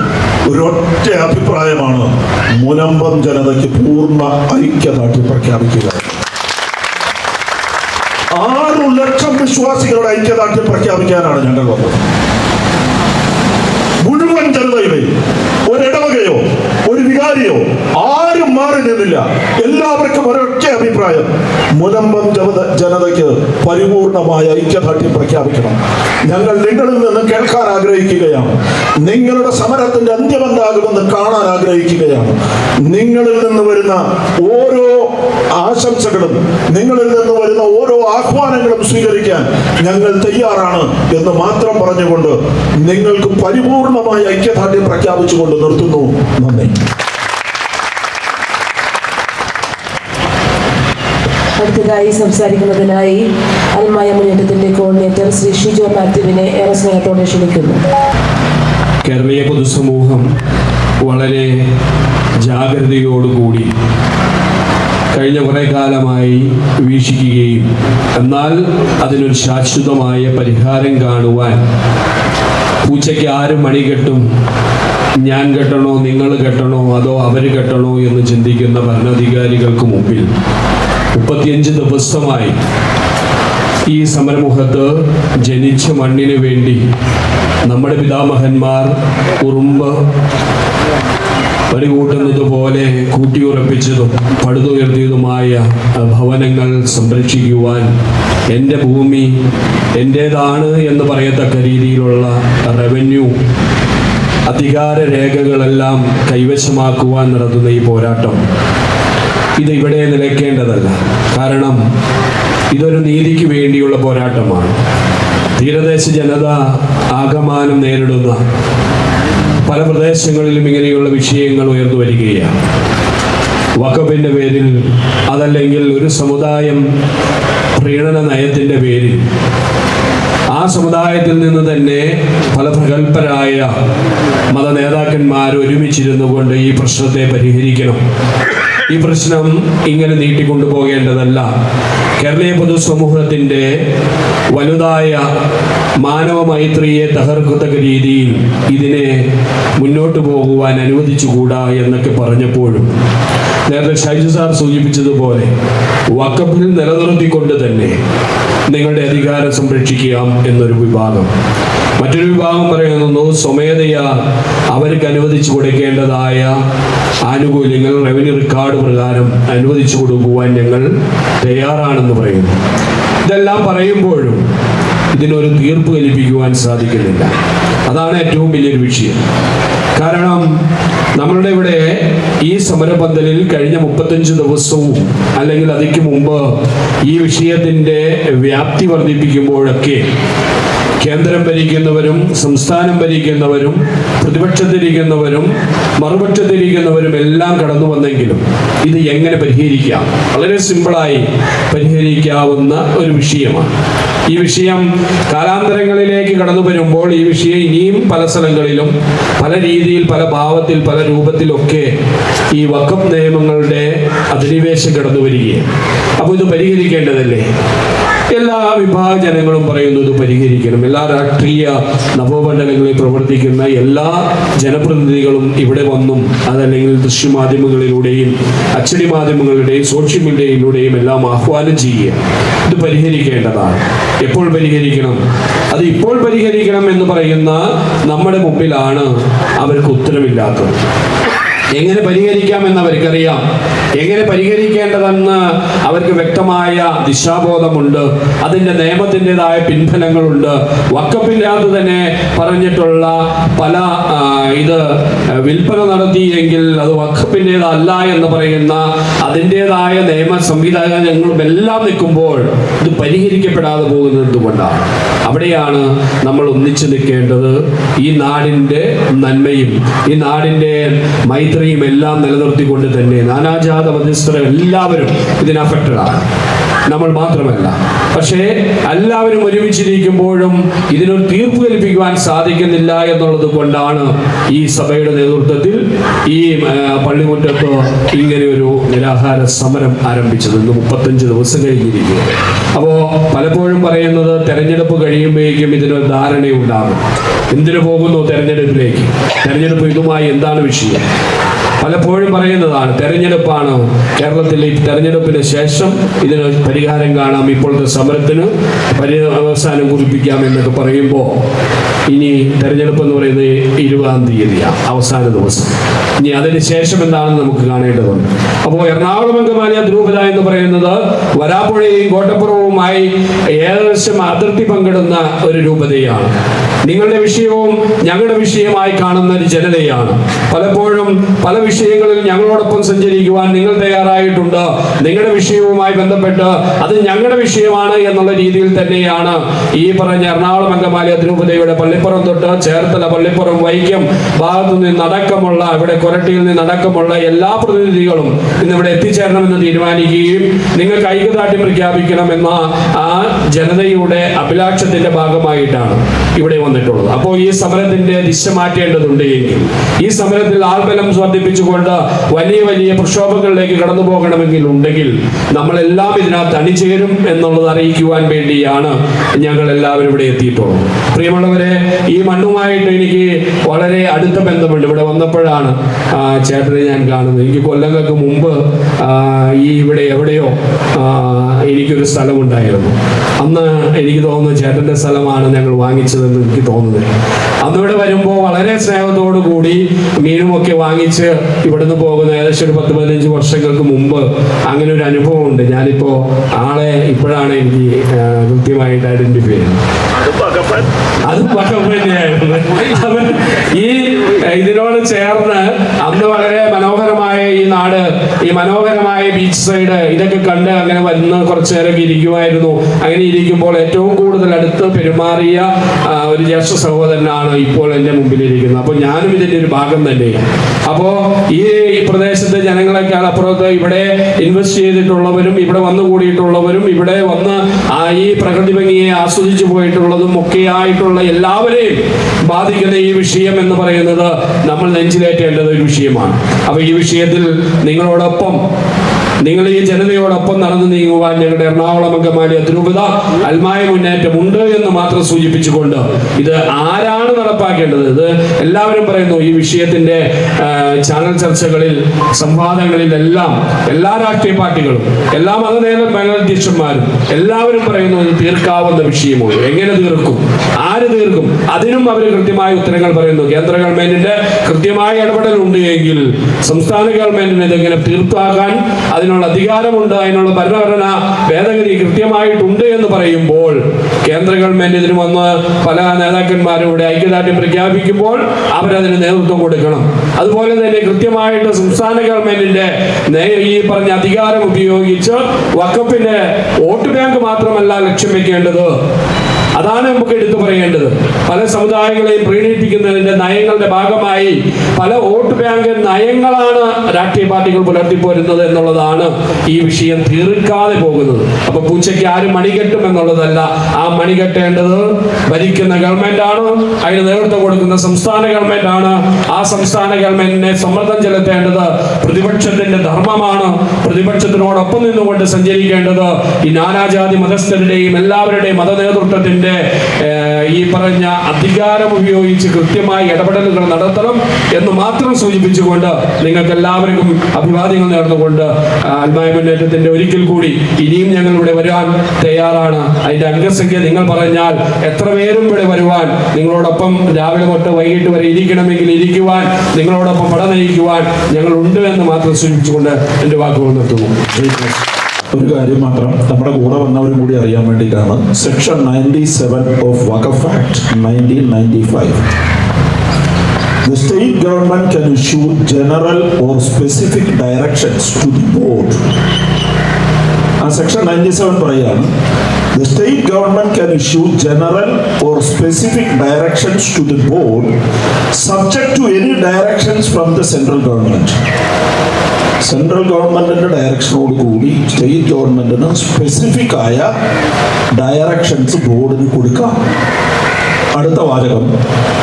ഒരൊറ്റ അഭിപ്രായമാണ്: മുനമ്പം ജനതയ്ക്ക് പൂർണ്ണ ഐക്യദാർഢ്യം പ്രഖ്യാപിക്കുക. 6 ലക്ഷം വിശ്വാസികളുടെ ഐക്യദാർഢ്യം പ്രഖ്യാപിക്കാനാണ് ഞങ്ങൾ വന്നത്. മുഴുവൻ ജനതയിലെ ഒരിടവകയോ ഒരു വികാരിയോ ആരും മാറി നിന്നില്ല. എല്ലാവർക്കും ഒരൊറ്റ അഭിപ്രായം: മുനമ്പം ജനതയ്ക്ക് പരിപൂർണമായ ഐക്യദാർഢ്യം പ്രഖ്യാപിക്കണം. ഞങ്ങൾ നിങ്ങളിൽ നിന്ന് കേൾക്കാൻ ആഗ്രഹിക്കുകയാണ്. നിങ്ങളുടെ സമരത്തിന്റെ അന്ത്യമെന്താകുമെന്ന് കാണാൻ ആഗ്രഹിക്കുകയാണ്. നിങ്ങളിൽ നിന്ന് വരുന്ന ഓരോ ആശംസകളും നിങ്ങളിൽ നിന്ന് വരുന്ന ഓരോ ആഹ്വാനങ്ങളും സ്വീകരിക്കാൻ ഞങ്ങൾ തയ്യാറാണ് എന്ന് മാത്രം പറഞ്ഞുകൊണ്ട് നിങ്ങൾക്ക് പരിപൂർണമായ ഐക്യദാർഢ്യം പ്രഖ്യാപിച്ചുകൊണ്ട് നിർത്തുന്നു. നന്ദി. അടുത്തതായി സംസാരിക്കുന്നതിനായി അൽമായ മുന്നേറ്റത്തിന്റെ കോർഡിനേറ്റർ ശ്രീ ഷിജോ മാത്യുവിനെ ഏറെ സ്നേഹത്തോടെ ക്ഷണിക്കുന്നു. കേരളീയ പൊതുസമൂഹം വളരെ ജാഗ്രതയോടുകൂടി കഴിഞ്ഞ കുറേ കാലമായി വീക്ഷിക്കുകയും എന്നാൽ അതിനൊരു ശാശ്വതമായ പരിഹാരം കാണുവാൻ പൂച്ചയ്ക്ക് ആരും മണി കെട്ടും, ഞാൻ കെട്ടണോ നിങ്ങൾ കെട്ടണോ അതോ അവർ കെട്ടണോ എന്ന് ചിന്തിക്കുന്ന ഭരണാധികാരികൾക്ക് മുമ്പിൽ 35 ദിവസമായി ഈ സമരമുഖത്ത് ജനിച്ച മണ്ണിന് വേണ്ടി നമ്മുടെ പിതാമഹന്മാർ ഉറുമ്പ് വടികൂട്ടുന്നത് പോലെ കൂട്ടിയുറപ്പിച്ചതും പടുതുയർത്തിയതുമായ ഭവനങ്ങൾ സംരക്ഷിക്കുവാൻ എൻ്റെ ഭൂമി എൻ്റേതാണ് എന്ന് പറയത്തക്ക രീതിയിലുള്ള റവന്യൂ അധികാര രേഖകളെല്ലാം കൈവശമാക്കുവാൻ നടത്തുന്ന ഈ പോരാട്ടം ഇത് ഇവിടെ നിലയ്ക്കേണ്ടതല്ല. കാരണം ഇതൊരു നീതിക്ക് വേണ്ടിയുള്ള പോരാട്ടമാണ്. തീരദേശ ജനത ആകമാനം നേരിടുന്ന പല പ്രദേശങ്ങളിലും ഇങ്ങനെയുള്ള വിഷയങ്ങൾ ഉയർന്നു വരികയാണ്. വഖഫിൻ്റെ പേരിൽ അതല്ലെങ്കിൽ ഒരു സമുദായം പ്രീണന നയത്തിൻ്റെ പേരിൽ ആ സമുദായത്തിൽ നിന്ന് തന്നെ പല പ്രഗത്ഭരായ മത നേതാക്കന്മാർ ഒരുമിച്ചിരുന്നു കൊണ്ട് ഈ പ്രശ്നത്തെ പരിഹരിക്കണം. ഈ പ്രശ്നം ഇങ്ങനെ നീട്ടിക്കൊണ്ടുപോകേണ്ടതല്ല. കേരളീയ പൊതുസമൂഹത്തിൻ്റെ വലുതായ മാനവ മൈത്രിയെ തകർക്കത്തക്ക രീതിയിൽ ഇതിനെ മുന്നോട്ട് പോകുവാൻ അനുവദിച്ചുകൂടാ എന്നൊക്കെ പറഞ്ഞപ്പോഴും നേരത്തെ ഷൈജു സാർ സൂചിപ്പിച്ചതുപോലെ വഖഫിൽ നിലനിർത്തിക്കൊണ്ട് തന്നെ നിങ്ങളുടെ അധികാരം സംരക്ഷിക്കാം എന്നൊരു വിഭാഗം. മറ്റൊരു വിഭാഗം പറയുന്നു സ്വമേധയാ അവർക്ക് അനുവദിച്ചു കൊടുക്കേണ്ടതായ ആനുകൂല്യങ്ങൾ റവന്യൂ റെക്കോർഡ് പ്രകാരം അനുവദിച്ചു കൊടുക്കുവാൻ ഞങ്ങൾ തയ്യാറാണെന്ന് പറയുന്നു. ഇതെല്ലാം പറയുമ്പോഴും ഇതിനൊരു തീർപ്പ് കൽപ്പിക്കുവാൻ സാധിക്കുന്നില്ല. അതാണ് ഏറ്റവും വലിയൊരു വിഷയം. കാരണം നമ്മളുടെ ഇവിടെ ഈ സമരപന്തലിൽ കഴിഞ്ഞ 35 ദിവസവും അല്ലെങ്കിൽ അതിക്ക് മുമ്പ് ഈ വിഷയത്തിൻ്റെ വ്യാപ്തി വർദ്ധിപ്പിക്കുമ്പോഴൊക്കെ കേന്ദ്രം ഭരിക്കുന്നവരും സംസ്ഥാനം ഭരിക്കുന്നവരും പ്രതിപക്ഷത്തിരിക്കുന്നവരും മറുപക്ഷത്തിരിക്കുന്നവരും എല്ലാം കടന്നു വന്നെങ്കിലും ഇത് എങ്ങനെ പരിഹരിക്കാം? വളരെ സിമ്പിളായി പരിഹരിക്കാവുന്ന ഒരു വിഷയമാണ്. ഈ വിഷയം കാലാന്തരങ്ങളിലേക്ക് കടന്നു വരുമ്പോൾ ഈ വിഷയം ഇനിയും പല സ്ഥലങ്ങളിലും പല രീതിയിൽ പല ഭാവത്തിൽ പല രൂപത്തിലൊക്കെ ഈ വഖഫ് നിയമങ്ങളുടെ അധിനിവേശം കടന്നു വരികയാണ്. അപ്പോൾ ഇത് പരിഹരിക്കേണ്ടതല്ലേ? എല്ലാ വിഭാഗ ജനങ്ങളും പറയുന്നു ഇത് പരിഹരിക്കണം. എല്ലാ രാഷ്ട്രീയ നവോമണ്ഡലങ്ങളിൽ പ്രവർത്തിക്കുന്ന എല്ലാ ജനപ്രതിനിധികളും ഇവിടെ വന്നും അതല്ലെങ്കിൽ ദൃശ്യമാധ്യമങ്ങളിലൂടെയും അച്ചടി മാധ്യമങ്ങളുടെയും സോഷ്യൽ മീഡിയയിലൂടെയും എല്ലാം ആഹ്വാനം ചെയ്യുക. ഇത് പരിഹരിക്കേണ്ടതാണ്. എപ്പോൾ പരിഹരിക്കണം? അത് ഇപ്പോൾ പരിഹരിക്കണം എന്ന് പറയുന്ന നമ്മുടെ മുമ്പിലാണ് അവർക്ക് ഉത്തരമില്ലാത്തത്. എങ്ങനെ പരിഹരിക്കാമെന്ന് അവർക്കറിയാം. എങ്ങനെ പരിഹരിക്കേണ്ടതെന്ന് അവർക്ക് വ്യക്തമായ ദിശാബോധമുണ്ട്. അതിൻ്റെ നിയമത്തിൻ്റെതായ പിൻഫലങ്ങളുണ്ട്. വഖഫിൻ്റെ അകത്ത് തന്നെ പറഞ്ഞിട്ടുള്ള പല ഇത് വിൽപ്പന നടത്തിയെങ്കിൽ അത് വഖഫിൻ്റെതല്ല എന്ന് പറയുന്ന അതിൻ്റെതായ നിയമ സംവിധാനങ്ങളും എല്ലാം നിൽക്കുമ്പോൾ ഇത് പരിഹരിക്കപ്പെടാതെ പോകുന്നത് എന്തുകൊണ്ടാണ്? അവിടെയാണ് നമ്മൾ ഒന്നിച്ചു നിൽക്കേണ്ടത്. ഈ നാടിൻ്റെ നന്മയും ഈ നാടിൻ്റെ മൈത്രിയും എല്ലാം നിലനിർത്തിക്കൊണ്ട് തന്നെ നാനാജാത മധ്യസ്ഥർ എല്ലാവരും ഇതിന് അഫക്റ്റഡാണ്, നമ്മൾ മാത്രമല്ല. പക്ഷേ എല്ലാവരും ഒരുമിച്ചിരിക്കുമ്പോഴും ഇതിനൊരു തീർപ്പ് കൽപ്പിക്കുവാൻ സാധിക്കുന്നില്ല എന്നുള്ളത് കൊണ്ടാണ് ഈ സഭയുടെ നേതൃത്വത്തിൽ ഈ പള്ളിമുറ്റത്ത് ഇങ്ങനെ ഒരു നിരാഹാര സമരം ആരംഭിച്ചത്. ഇന്ന് 35 ദിവസം കഴിഞ്ഞിരിക്കുക. അപ്പോൾ പലപ്പോഴും പറയുന്നത് തെരഞ്ഞെടുപ്പ് കഴിയുമ്പോഴേക്കും ഇതിനൊരു ധാരണയുണ്ടാകും. എന്തിനു പോകുന്നു തെരഞ്ഞെടുപ്പിലേക്ക്? തെരഞ്ഞെടുപ്പ് ഇതുമായി എന്താണ് വിഷയം? പലപ്പോഴും പറയുന്നതാണ് തെരഞ്ഞെടുപ്പാണ്. കേരളത്തിൽ ഈ തെരഞ്ഞെടുപ്പിന് ശേഷം ഇതിന് പരിഹാരം കാണാം, ഇപ്പോഴത്തെ സമരത്തിന് അവസാനം കുറിപ്പിക്കാം എന്നൊക്കെ പറയുമ്പോൾ ഇനി തെരഞ്ഞെടുപ്പ് എന്ന് പറയുന്നത് 20-ാം തീയതിയാണ്, അവസാന ദിവസം. ഇനി അതിന് ശേഷം എന്താണെന്ന് നമുക്ക് കാണേണ്ടതുണ്ട്. അപ്പോൾ എറണാകുളം അങ്കമാലി അതിരൂപത എന്ന് പറയുന്നത് വരാപ്പുഴയും കോട്ടപ്പുറവുമായി ഏകദേശം അതിർത്തി പങ്കിടുന്ന ഒരു രൂപതയാണ്. നിങ്ങളുടെ വിഷയവും ഞങ്ങളുടെ വിഷയമായി കാണുന്ന ഒരു ജനതയാണ്. പലപ്പോഴും പല വിഷയങ്ങളിൽ ഞങ്ങളോടൊപ്പം സഞ്ചരിക്കുവാൻ നിങ്ങൾ തയ്യാറായിട്ടുണ്ട്. നിങ്ങളുടെ വിഷയവുമായി ബന്ധപ്പെട്ട് അത് ഞങ്ങളുടെ വിഷയമാണ് എന്നുള്ള രീതിയിൽ തന്നെയാണ് ഈ പറഞ്ഞ എറണാകുളം അങ്കമാലി അതിരൂപതയുടെ പള്ളിപ്പുറം തൊട്ട് ചേർത്തല, പള്ളിപ്പുറം, വൈക്കം ഭാഗത്തു നിന്നടക്കമുള്ള ഇവിടെ കൊരട്ടിയിൽ നിന്നടക്കമുള്ള എല്ലാ പ്രതിനിധികളും ഇന്നിവിടെ എത്തിച്ചേരണമെന്ന് തീരുമാനിക്കുകയും നിങ്ങൾക്ക് ഐക്യദാർഢ്യം പ്രഖ്യാപിക്കണമെന്ന ആ ജനതയുടെ അഭിലാഷത്തിന്റെ ഭാഗമായിട്ടാണ് ഇവിടെ വന്നിട്ടുള്ളത്. അപ്പോൾ ഈ സമരത്തിന്റെ ദിശ മാറ്റേണ്ടതുണ്ട് എങ്കിൽ ഈ സമരത്തിൽ ആൾബലം വർദ്ധിപ്പിച്ചുകൊണ്ട് വലിയ വലിയ പ്രക്ഷോഭങ്ങളിലേക്ക് കടന്നു പോകണമെങ്കിൽ ഉണ്ടെങ്കിൽ നമ്മളെല്ലാം ഇതിനകത്ത് അണിചേരും എന്നുള്ളത് അറിയിക്കുവാൻ വേണ്ടിയാണ് ഞങ്ങൾ എല്ലാവരും ഇവിടെ എത്തിയിട്ടുള്ളത്. പ്രിയമുള്ളവരെ, ഈ മണ്ണുമായിട്ട് എനിക്ക് വളരെ അടുത്ത ബന്ധമുണ്ട്. ഇവിടെ വന്നപ്പോഴാണ് ചേട്ടനെ ഞാൻ കാണുന്നത്. എനിക്ക് കൊല്ലങ്ങൾക്ക് മുമ്പ് ഈ ഇവിടെ എവിടെയോ എനിക്കൊരു സ്ഥലമുണ്ടായിരുന്നു. അന്ന് എനിക്ക് തോന്നുന്നു ചേട്ടൻ്റെ സ്ഥലമാണ് ഞങ്ങൾ വാങ്ങിച്ചതെന്ന് എനിക്ക് തോന്നുന്നത്. അന്നിവിടെ വരുമ്പോൾ വളരെ സ്നേഹത്തോടു കൂടി മീനുമൊക്കെ വാങ്ങിച്ച് ഇവിടുന്ന് പോകുന്ന ഏകദേശം ഒരു 10-15 വർഷങ്ങൾക്ക് മുമ്പ് അങ്ങനെ ഒരു അനുഭവമുണ്ട്. ഞാനിപ്പോൾ ആളെ ഇപ്പോഴാണ് എനിക്ക് കൃത്യമായിട്ട് ഐഡന്റിഫൈ ചെയ്യുന്നത്. അത് തന്നെയായിരുന്നു. ഈ ഇതിനോട് ചേർന്ന് അന്ന് വളരെ മനോഹരമായ ഈ നാട്, ഈ മനോഹരമായ ബീച്ച് സൈഡ് ഇതൊക്കെ കണ്ട് അങ്ങനെ വന്ന് കുറച്ചു നേരമൊക്കെ ഇരിക്കുമായിരുന്നു. അങ്ങനെ ഇരിക്കുമ്പോൾ ഏറ്റവും കൂടുതൽ അടുത്ത് പെരുമാറിയ ഒരു ജ്യേഷ്ഠ സഹോദരനാണ് ഇപ്പോൾ എൻ്റെ മുമ്പിലിരിക്കുന്നത്. അപ്പോൾ ഞാനും ഇതിൻ്റെ ഒരു ഭാഗം തന്നെയാണ്. അപ്പോൾ ഈ പ്രദേശത്തെ ജനങ്ങളെക്കാൾ അപ്പുറത്ത് ഇവിടെ ഇൻവെസ്റ്റ് ചെയ്തിട്ടുള്ളവരും ഇവിടെ വന്നു കൂടിയിട്ടുള്ളവരും ഇവിടെ വന്ന് ഈ പ്രകൃതി ഭംഗിയെ ആസ്വദിച്ചു പോയിട്ടുള്ളതും ഒക്കെയായിട്ടുള്ള എല്ലാവരെയും ബാധിക്കുന്ന ഈ വിഷയം എന്ന് പറയുന്നത് നമ്മൾ നെഞ്ചിലേറ്റേണ്ടത് ഒരു വിഷയമാണ്. അപ്പോൾ ഈ വിഷയത്തിൽ നിങ്ങളോടൊപ്പം, നിങ്ങൾ ഈ ജനതയോടൊപ്പം നടന്നു നീങ്ങുവാൻ ഞങ്ങളുടെ എറണാകുളം അങ്കമാലി അതിരൂപത അൽമായ മുന്നേറ്റം ഉണ്ട് എന്ന് മാത്രം സൂചിപ്പിച്ചുകൊണ്ട് ഇത് ആരാണ് നടപ്പാക്കേണ്ടത്? ഇത് എല്ലാവരും പറയുന്നു. ഈ വിഷയത്തിന്റെ ചാനൽ ചർച്ചകളിൽ, സംവാദങ്ങളിലെല്ലാം എല്ലാ രാഷ്ട്രീയ പാർട്ടികളും, എല്ലാ മതനേതൃത്വന്മാരും എല്ലാവരും പറയുന്നു ഇത് തീർക്കാവുന്ന വിഷയമാണ്. എങ്ങനെ തീർക്കും? ആര് തീർക്കും? അതിനും അവർ കൃത്യമായ ഉത്തരങ്ങൾ പറയുന്നു. കേന്ദ്ര ഗവൺമെന്റിന്റെ കൃത്യമായ ഇടപെടൽ ഉണ്ട് എങ്കിൽ സംസ്ഥാന ഗവൺമെന്റിന് ഇതെങ്ങനെ തീർപ്പാക്കാൻ അതിന് അതിനുള്ള അധികാരമുണ്ട്, അതിനുള്ള ഭരണഘടന ഭേദഗതി കൃത്യമായിട്ടുണ്ട് എന്ന് പറയുമ്പോൾ കേന്ദ്ര ഗവൺമെന്റ് ഇതിന് വന്ന് പല നേതാക്കന്മാരും ഇവിടെ ഐക്യദാർഢ്യം പ്രഖ്യാപിക്കുമ്പോൾ അവരതിന് നേതൃത്വം കൊടുക്കണം. അതുപോലെ തന്നെ കൃത്യമായിട്ട് സംസ്ഥാന ഗവൺമെന്റിന്റെ ഈ പറഞ്ഞ അധികാരം ഉപയോഗിച്ച് വഖഫിന്റെ വോട്ട് ബാങ്ക് മാത്രമല്ല ലക്ഷ്യം വെക്കേണ്ടത്, അതാണ് നമുക്ക് എടുത്തു പറയേണ്ടത്. പല സമുദായങ്ങളെയും പ്രീണിപ്പിക്കുന്നതിന്റെ നയങ്ങളുടെ ഭാഗമായി പല വോട്ട് ബാങ്ക് നയങ്ങളാണ് രാഷ്ട്രീയ പാർട്ടികൾ പുലർത്തിപ്പോരുന്നത് എന്നുള്ളതാണ് ഈ വിഷയം തീർക്കാതെ പോകുന്നത്. അപ്പൊ പൂച്ചയ്ക്ക് ആരും മണികെട്ടും എന്നുള്ളതല്ല, ആ മണികെട്ടേണ്ടത് ഭരിക്കുന്ന ഗവൺമെന്റ് ആണ്, അതിന് നേതൃത്വം കൊടുക്കുന്ന സംസ്ഥാന ഗവൺമെന്റ് ആണ്. ആ സംസ്ഥാന ഗവൺമെന്റിനെ സമ്മർദ്ദം ചെലുത്തേണ്ടത് പ്രതിപക്ഷത്തിന്റെ ധർമ്മമാണ്. പ്രതിപക്ഷത്തിനോടൊപ്പം നിന്നുകൊണ്ട് സഞ്ചരിക്കേണ്ടത് ഈ നാനാജാതി മതസ്ഥരുടെയും എല്ലാവരുടെയും മത നേതൃത്വത്തിന്റെ ഈ പറഞ്ഞ അധികാരം ഉപയോഗിച്ച് കൃത്യമായി ഇടപെടലുകൾ നടത്തണം എന്ന് മാത്രം സൂചിപ്പിച്ചുകൊണ്ട് നിങ്ങൾക്ക് എല്ലാവർക്കും അഭിവാദ്യങ്ങൾ നേർന്നുകൊണ്ട് ആത്മായ മുന്നേറ്റത്തിന്റെ ഒരിക്കൽ കൂടി ഇനിയും ഞങ്ങൾ ഇവിടെ വരാൻ തയ്യാറാണ്. അതിന്റെ അംഗസംഖ്യ നിങ്ങൾ പറഞ്ഞാൽ എത്ര പേരും ഇവിടെ വരുവാൻ, നിങ്ങളോടൊപ്പം രാവിലെ തൊട്ട് വൈകിട്ട് വരെ ഇരിക്കണമെങ്കിൽ ഇരിക്കുവാൻ, നിങ്ങളോടൊപ്പം പട നയിക്കുവാൻ ഞങ്ങൾ ഉണ്ട് എന്ന് മാത്രം സൂചിപ്പിച്ചുകൊണ്ട് എൻ്റെ വാക്കുകൾ നിർത്തുന്നു. ഒരു കാര്യം മാത്രം നമ്മുടെ കൂടെ വന്നവരും കൂടി അറിയാൻ വേണ്ടിയിട്ടാണ്. Section 97 of Waqf act 1995. The state government can issue general or specific directions to the board. ആ സെക്ഷൻ 97 പറയാണ്, the state government can issue general or specific directions to the board subject to any directions from the central government. Central ഗവൺമെന്റിന്റെ ഡയറക്ഷനോട് കൂടി state ഗവൺമെന്റിന് specific ആയ directions ബോർഡിന് കൊടുക്കാം. അടുത്ത വാചകം,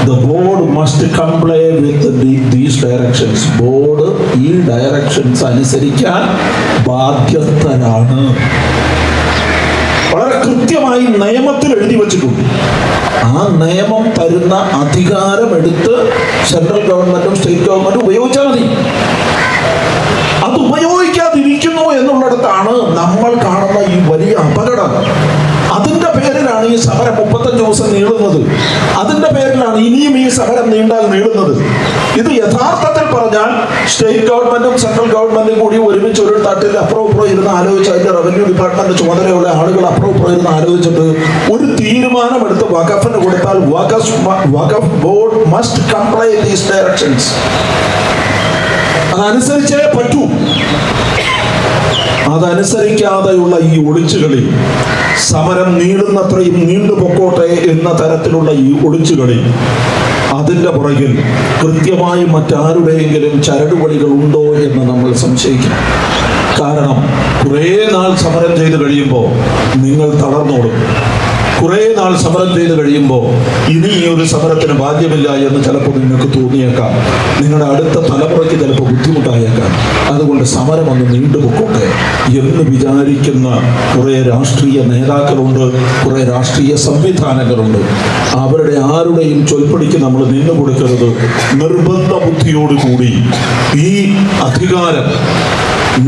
the board must comply with these directions. Board ഈ directions അനുസരിക്കാൻ ബാധ്യസ്ഥരാണ്. വളരെ കൃത്യമായി നിയമത്തിൽ എഴുതി വച്ചിട്ടുണ്ട്. ആ നിയമം തരുന്ന അധികാരം എടുത്ത് സെൻട്രൽ ഗവൺമെന്റും സ്റ്റേറ്റ് ഗവൺമെന്റും ഉപയോഗിച്ചാൽ മതി. അത് ഉപയോഗിക്കാതിരിക്കുന്നു എന്നുള്ളിടത്താണ് നമ്മൾ കാണുന്ന ഈ വലിയ അപകടം. അതിന്റെ പേരിലാണ് ഈ സമരം 35 ദിവസം നീളുന്നത്. അതിന്റെ പേരിലാണ് ഇനിയും ഈ സമരം നീണ്ടാൽ നീളുന്നത്. ഇത് യഥാർത്ഥത്തിൽ പറഞ്ഞാൽ സ്റ്റേറ്റ് ഗവൺമെന്റും സെൻട്രൽ ഗവൺമെന്റും കൂടി ഒരുമിച്ച് ഒരു തട്ടിൽ അപ്പുറം ഇരുന്ന് ആലോചിച്ച്, അതിന്റെ റവന്യൂ ഡിപ്പാർട്ട്മെന്റ് ചുമതലയുള്ള ആളുകൾ അപ്പുറം ഇരുന്ന് ആലോചിച്ചിട്ട് ഒരു തീരുമാനമെടുത്ത് വഖഫിന് കൊടുത്താൽ Waqf board must comply these directions. അതനുസരിച്ചേ പറ്റൂ. അതനുസരിക്കാതെയുള്ള ഈ ഒളിച്ചുകളി, സമരം നീളുന്നത്രയും നീണ്ടുപൊക്കോട്ടെ എന്ന തരത്തിലുള്ള ഈ ഒളിച്ചുകളി, അതിൻ്റെ പുറകിൽ കൃത്യമായി മറ്റാരുടെയെങ്കിലും ചരടുവളികൾ ഉണ്ടോ എന്ന് നമ്മൾ സംശയിക്കണം. കാരണം കുറേ നാൾ സമരം ചെയ്ത് കഴിയുമ്പോൾ നിങ്ങൾ തളർന്നോടും. കുറേ നാൾ സമരം ചെയ്ത് കഴിയുമ്പോൾ ഇനി ഈ ഒരു സമരത്തിന് ബാധ്യമില്ല എന്ന് ചിലപ്പോൾ നിങ്ങൾക്ക് തോന്നിയേക്കാം. നിങ്ങളുടെ അടുത്ത തലമുറയ്ക്ക് ചിലപ്പോൾ ബുദ്ധിമുട്ടായേക്കാം. അതുകൊണ്ട് സമരം ഒന്ന് നീണ്ടുപൊക്കോട്ടെ എന്ന് വിചാരിക്കുന്ന കുറേ രാഷ്ട്രീയ നേതാക്കളുണ്ട്, കുറേ രാഷ്ട്രീയ സംവിധാനങ്ങളുണ്ട്. അവരുടെ ആരുടെയും ചൊൽപ്പടിക്ക് നമ്മൾ നിന്നു കൊടുക്കരുത്. നിർബന്ധ ബുദ്ധിയോടുകൂടി ഈ അധികാരം,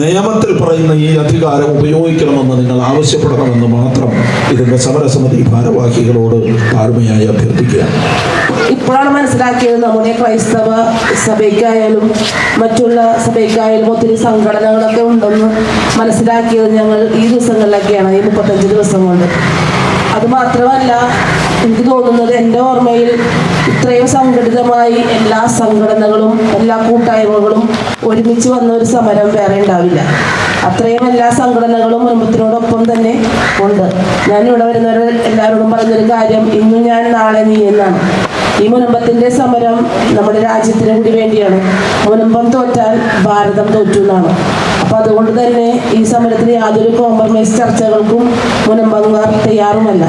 നിയമത്തിൽ പറയുന്ന ഈ അധികാരം ഉപയോഗിക്കണമെന്ന് നിങ്ങൾ ആവശ്യപ്പെടണമെന്ന് മാത്രം ഇതിന്റെ സമരസമിതി ഭാരവാഹികളോട് താഴ്മയായി അഭ്യർത്ഥിക്കുകയാണ്. ഇപ്പോഴാണ് മനസ്സിലാക്കിയത് നമ്മുടെ ക്രൈസ്തവ സഭയ്ക്കായാലും മറ്റുള്ള സഭയ്ക്കായാലും ഒത്തിരി സംഘടനകളൊക്കെ ഉണ്ടെന്ന് മനസ്സിലാക്കിയത് ഞങ്ങൾ ഈ ദിവസങ്ങളിലൊക്കെയാണ്, ഈ 35 ദിവസം കൊണ്ട്. അതുമാത്രമല്ല, എനിക്ക് തോന്നുന്നത് എൻ്റെ ഓർമ്മയിൽ ഇത്രയും സംഘടിതമായി എല്ലാ സംഘടനകളും എല്ലാ കൂട്ടായ്മകളും ഒരുമിച്ച് വന്ന ഒരു സമരം വേറെ ഉണ്ടാവില്ല. അത്രയും എല്ലാ സംഘടനകളും മുൻപത്തിനോടൊപ്പം തന്നെ ഉണ്ട്. ഞാനിവിടെ വരുന്നവർ എല്ലാവരോടും പറഞ്ഞൊരു കാര്യം, ഇന്നും ഞാൻ നാളെ നീ എന്നാണ്. ഈ മുനമ്പത്തിന്റെ സമരം നമ്മുടെ രാജ്യത്തിന് കൂടി വേണ്ടിയാണ്. മുനമ്പം തോറ്റാൽ ഭാരതം തോറ്റു എന്നാണ്. അപ്പൊ അതുകൊണ്ട് തന്നെ ഈ സമരത്തിന് യാതൊരു കോംപ്രമൈസ് ചർച്ചകൾക്കും മുനമ്പംകാർ തയ്യാറുമല്ല.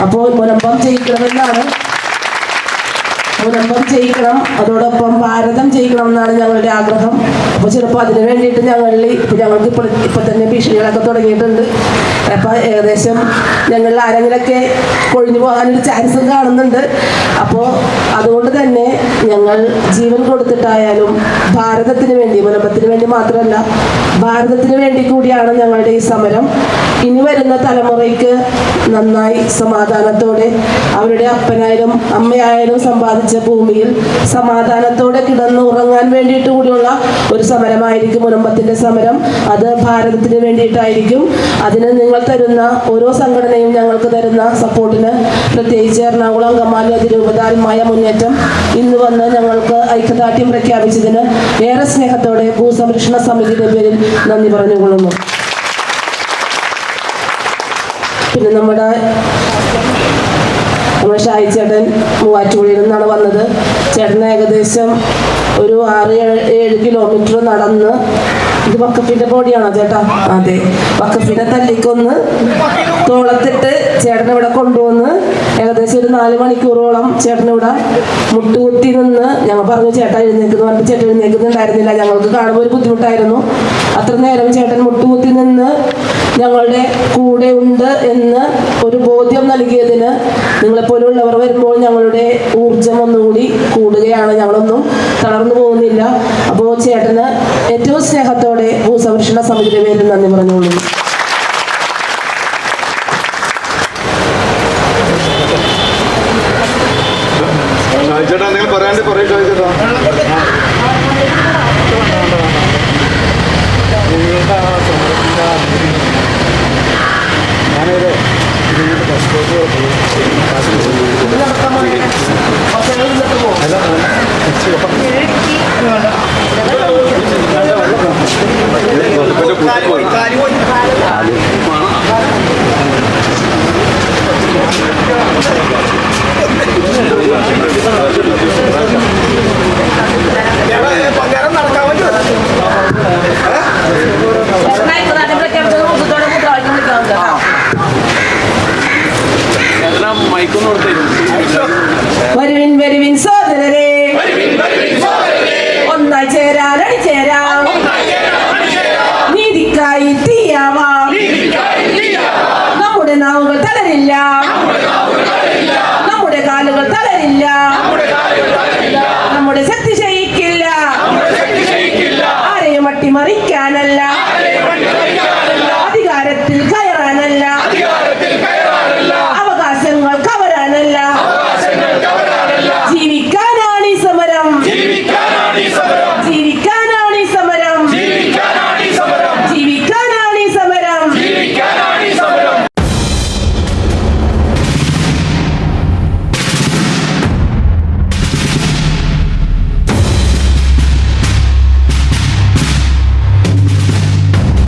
അപ്പോൾ മുനമ്പം ജയിക്കണമെന്നാണ്, മുനമ്പം ജയിക്കണം, അതോടൊപ്പം ഭാരതം ജയിക്കണം എന്നാണ് ഞങ്ങളുടെ ആഗ്രഹം. അപ്പോൾ ചിലപ്പോൾ അതിന് വേണ്ടിയിട്ട് ഞങ്ങൾക്ക് ഇപ്പോൾ തന്നെ ഭീഷണികളൊക്കെ തുടങ്ങിയിട്ടുണ്ട്. അപ്പോൾ ഏകദേശം ഞങ്ങൾ ആരെങ്കിലൊക്കെ കൊഴിഞ്ഞു പോകാനൊരു ചാൻസും കാണുന്നുണ്ട്. അപ്പോൾ അതുകൊണ്ട് തന്നെ ഞങ്ങൾ ജീവൻ കൊടുത്തിട്ടായാലും ഭാരതത്തിന് വേണ്ടി, മുനമ്പത്തിന് വേണ്ടി മാത്രമല്ല ഭാരതത്തിന് വേണ്ടി കൂടിയാണ് ഞങ്ങളുടെ ഈ സമരം. ഇനി വരുന്ന തലമുറയ്ക്ക് നന്നായി സമാധാനത്തോടെ അവരുടെ അപ്പനായാലും അമ്മയായാലും സമ്പാദിച്ച ഭൂമിയിൽ സമാധാനത്തോടെ കിടന്ന് ഉറങ്ങാൻ വേണ്ടിയിട്ട് കൂടിയുള്ള ഒരു സമരമായിരിക്കും മുനമ്പത്തിൻ്റെ സമരം. അത് ഭാരതത്തിന് വേണ്ടിയിട്ടായിരിക്കും. അതിന് നിങ്ങൾ തരുന്ന ഓരോ സംഘടനയും ഞങ്ങൾക്ക് തരുന്ന സപ്പോർട്ടിന്, പ്രത്യേകിച്ച് എറണാകുളം അങ്കമാലി അതിരൂപതാൽമായ മുന്നേറ്റം ഇന്ന് വന്ന് ഞങ്ങൾക്ക് ഐക്യദാർഢ്യം പ്രഖ്യാപിച്ചതിന് ഏറെ സ്നേഹത്തോടെ ഭൂസംരക്ഷണ സമിതിയുടെ പേരിൽ നന്ദി പറഞ്ഞുകൊള്ളുന്നു. പിന്നെ നമ്മുടെ ഷായി ചേട്ടൻ മൂവാറ്റുപുഴയിൽ നിന്നാണ് വന്നത്. ചേട്ടൻ ഏകദേശം ഒരു 6-7 കിലോമീറ്റർ നടന്ന്, ഇത് വക്കഫിന്റെ ബോഡിയാണോ ചേട്ടാ? അതെ, വക്കഫിനെ തല്ലിക്കൊന്ന് തോളത്തിട്ട് ചേട്ടനെ ഇവിടെ കൊണ്ടുവന്ന് ഏകദേശം ഒരു 4 മണിക്കൂറോളം ചേട്ടനിവിടെ മുട്ടുകുത്തി നിന്ന് ഞങ്ങൾ പറഞ്ഞു ചേട്ടാ എഴുന്നേക്കെന്ന് പറഞ്ഞിട്ട് ചേട്ടൻ എഴുന്നേക്കുന്നുണ്ടായിരുന്നില്ല. ഞങ്ങൾക്ക് കാണുമ്പോൾ ഒരു ബുദ്ധിമുട്ടായിരുന്നു. അത്ര നേരം ചേട്ടൻ മുട്ടുകുത്തി നിന്ന് ഞങ്ങളുടെ കൂടെ ഉണ്ട് എന്ന് ഒരു ബോധ്യം നൽകിയതിന് നിങ്ങളെപ്പോലുള്ളവർ വരുമ്പോൾ ഞങ്ങളുടെ ഊർജം ഒന്നുകൂടി കൂടുകയാണ്. ഞങ്ങളൊന്നും തളർന്നു പോകുന്നില്ല. അപ്പോൾ ചേട്ടന് ഏറ്റവും സ്നേഹത്തോടെ ഭൂസംരക്ഷണ സമിതിയുടെ പേരിൽ നന്ദി പറഞ്ഞോളൂ. ചേട്ടാ നിങ്ങൾ പറയാണ്ട് പറയും ചേട്ടാ. മൈക്കൊന്നും കൊടുത്തിരുന്നു.